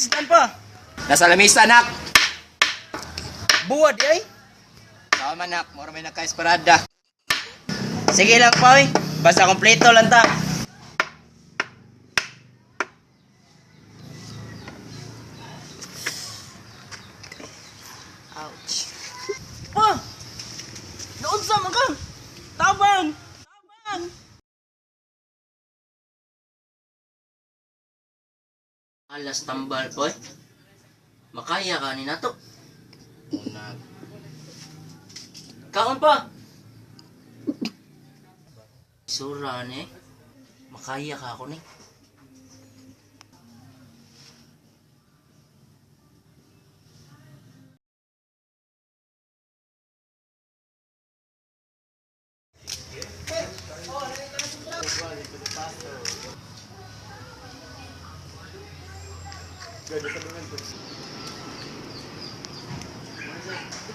Saan pa? Nasa lamisa, anak. Buwad ay. Tama, anak. Mura may naka-esparada. Sige lang, Pawi. Basta kompleto lang ta. Ouch. Pa! Doon sa mga! Tabang! Tabang! Alas tambal, boy. Makaya ka ni nato. Kaon pa! Sura ni. Makaya ka ako ni.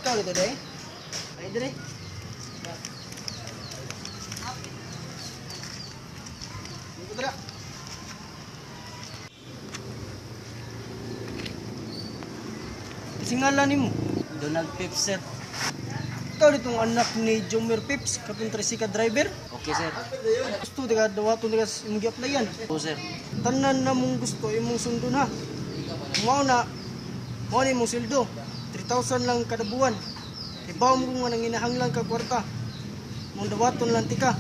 Ikaw dito, Day? Ay, Day? Dito, Dra. Singalan ni mo? Donald Pips, sir. Ikaw ditong anak ni Jomer Pips, kapong trisika driver. Okay, sir. Gusto diga dawaton diga imong gi-applyan. Oo, sir. Tanan na mong gusto imong sundon ha. Mao na mao ni mong sildo. 3,000 lang kada buwan. Ibaw mo nga nang inahanglan ka kwarta. Mong dawaton lang tika.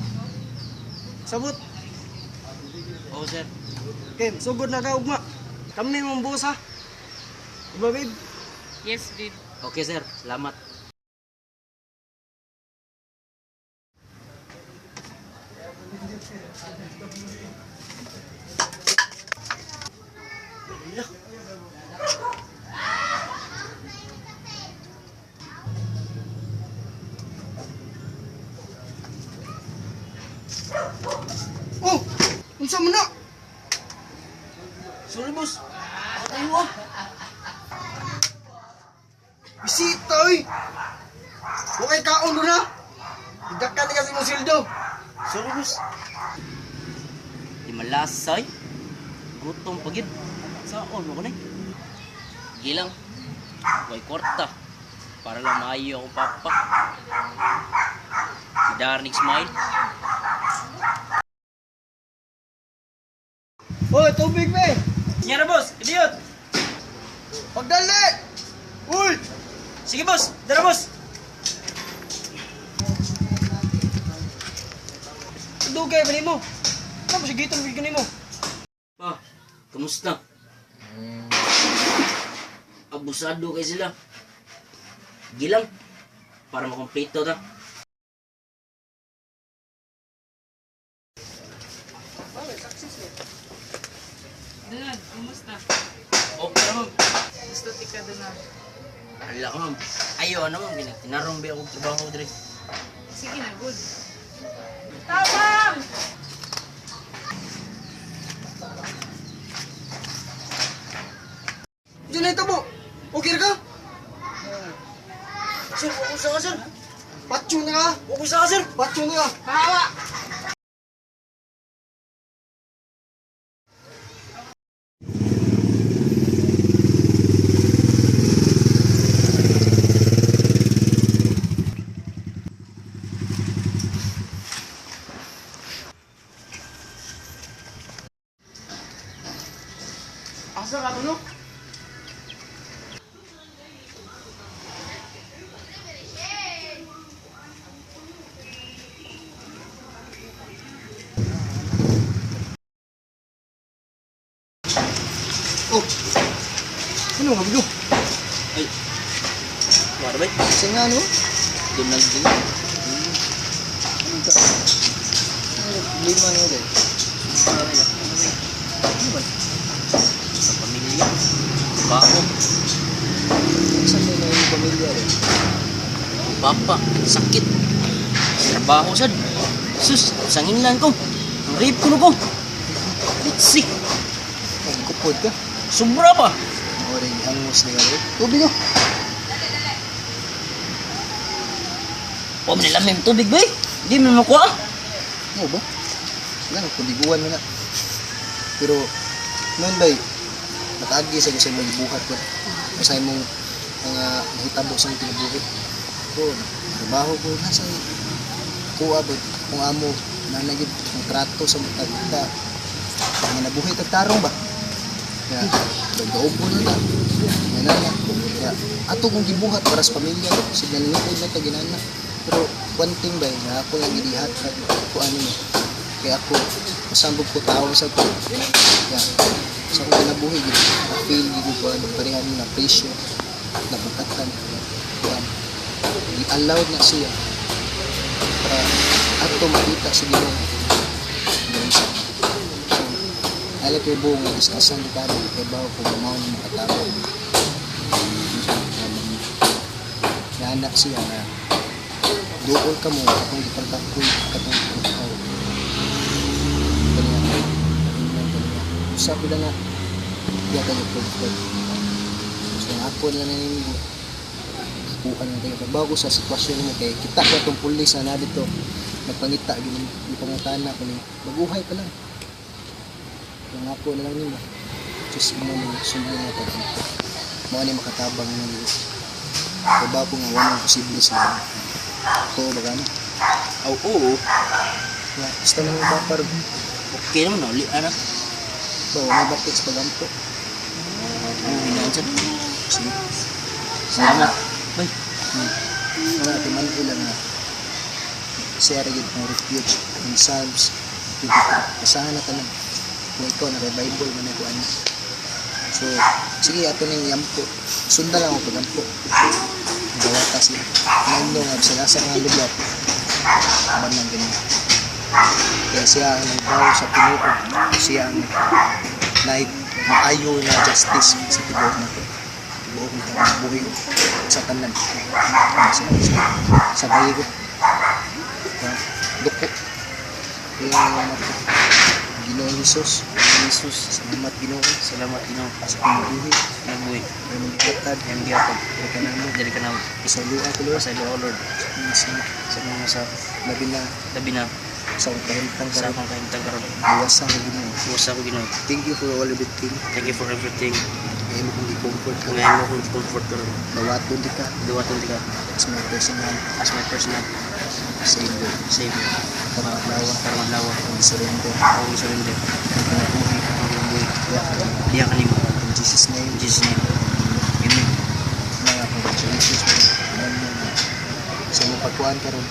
Sabot. Oo, sir. Okay, sugod na ka ugma. Kami mong buhos ha. Diba, babe? Yes, babe. Okay, sir. Salamat. Oh! Unsa man na? Sorry, boss. Tayo ah. Bisita, oy! Okay, kaon doon ha. Higdakan ni kasi mong sildo. Sorry, boss. Di malasay. Gutom pagid. Saan mo ko na? Gilang. Huwag kwarta. Para lang maayo akong papa. Si Darnik Smile. Hoy, tubig, be! Nyara, boss. Idiot. Pagdali! Uy! Sige, boss. Dara, boss. Dugay ba nimo? Ano siya giton bigyan nimo? Pa, kamusta? Abusado kay sila. Gilang. Para makompleto ta. Donald, kumusta? Okay naman. Gusto tika, Donald. Ala ko, ma'am. Ayaw naman. Tinarong ba akong trabaho dre. Sige na, good. Tabang! Diyan na ito mo! Okay ka? Sir, ubusa ka, sir. Patyo na ka! Ubusa ka, sir. Patyo na ka! Pahawa! Asa ka no? Oh! Ano nga bilo? Ay. Wala ba? Singa no? Donald din. Ano ka? Lima no rin. Ano ba? Sa pamilya. Baho. Saan na yung pamilya rin? Papa. Sakit. Trabaho, sad. Sus, sanginlan ko. Ang rape ko na ko. Litsi. Ang kupod ka? Sobra pa. Oring hangos na gano'n. Tubig oh! O, manilamim tubig ba eh. Hindi mo makuha. Ano ba? Wala, kuliguan mo na. Pero, noon ba nakaagi sa gusto mo gibuhat ko. Sa imong mga hitabo sa kinabuhi. Ko, trabaho ko na sa kuha ba kung amo na nagid ang trato sa mga tagta. Pag nabuhi tagtarong ba? Ya, dagaubo na ta. Yan na. Ya, ato kong gibuhat para sa pamilya ko. Sige nalingkod na ta ginana. Pero one thing ba, nga ako lang gidihat ko ano mo. Kaya ako masambog ko tao sa to. Ya, sa akong kinabuhi gid, feel gid ko ano parehan na presyo na bukatan. Yan. I-allowed na siya para ato makita sa Ginoo. Ganun siya. So, alam ko buong nga diskasan di karo kay bawo ko mao ni makatawo. Na anak siya na dool ka mo kung ipagkakoy katong ikaw. Usa ko na diya ka nagpagpag. So ako na naningo kuan na tayo bago sa sitwasyon mo kay kita ka tong pulis na dito nagpangita gini pangutana ko ni maguhay pa lang. Yung ako na lang nila. Just mo ni sundin na pag dito. Mao ni makatabang ni ba ko nga wala posible sila. To baga na. Oo. Ya, basta nang bapar. Okay naman, uli, anak. Ba may batik sa pagampo. Ano, hinaan siya? Sige. Salamat. Bay. Wala timan ko lang na siya rin ng refuge in Psalms 23. Kasahan na tanan. Kung ikaw naka-Bible man ako ano. So, sige ato ning yampo. Sunda lang ako pagampo. Gawata siya. Nandong nga sa nga lugar. Aban lang ganyan. Kaya siya ang nagbawa sa Pinuo. Siya ang maayo na justice sa tibuok na ito. Tibuok na ito. Buhay ko sa tanan. Sa bayi ko. Duko. Kaya Ginoong Jesus. Jesus. Salamat Ginoo. Salamat, Ginoo. Sa pinabuhi. Nabuhay. Ay magkatad. Yang gihatag. Dari ka na mo. Dari ka na Sa luha ko Lord. sa Lord, Lord. Sa mga sa Labi na labi na sa kahintang sa karon. akong kahintang karon. Iwasan ko Ginoo. Pusa ko, Ginoo. Thank you for all everything. Thank you for everything. Ngayon mo kong i-comfort ka. Ngayon mo kong comfort ko ron. Dawaton di ka. Duwaton di ka As my personal as my personal Savior. Savior. Karamaglawa. Karamaglawa. Kung surrender. Ako surrender. Kanabuhi. Nabuhay. Kaya ka lang. Diya ka nimo. In Jesus' name. In Jesus' name. Amen. Mga congratulations mo. Sa mga pagkuhan ka ron.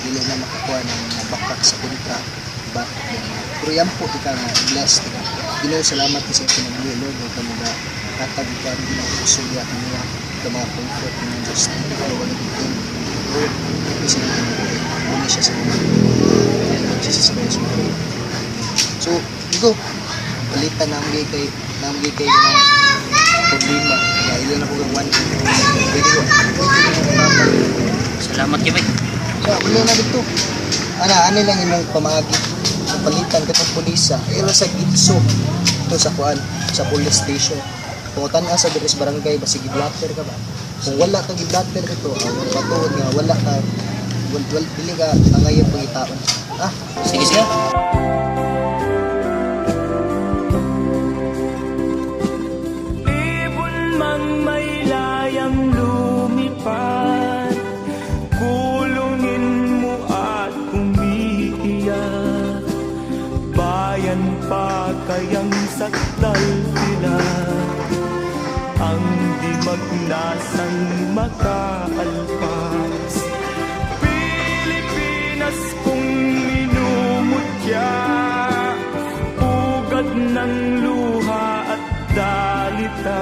Dili na makakuha ng mga bakak sa kontra. Diba? Pero yan po, di ka nga blessed. Diba? Ginoo, salamat sa pinagbuhi, Lord. Huwag ka mga katag ka rin ang kusulya ka niya. Ka mga comfort ng Diyos. Hindi ka wala dito. Lord, kasi muna siya sa mga Jesus Christ. So, Digo, balitan namin kay ng problema. Kaya ilan ako gawan. Pwede ko. Salamat kay bay. So, uli na dito. Ano lang yung pamagi. Palitan katong pulisa. Ilo sa gitso. Ito sa kuan. Sa police station. Kung tanan sa Deres Barangay, basi giblatter ka ba? Kung wala kang giblatter dito, patuod nga, wala ka. Dili ka nangayon pangitaon. Sige, sige. Ibon mang may layang lumipad, kulungin mo at umiiyak. Bayan pa kayang sakdal sila, ang di magnasang makaalpas. Pilipinas kong minumutya, ugat ng luha at dalita.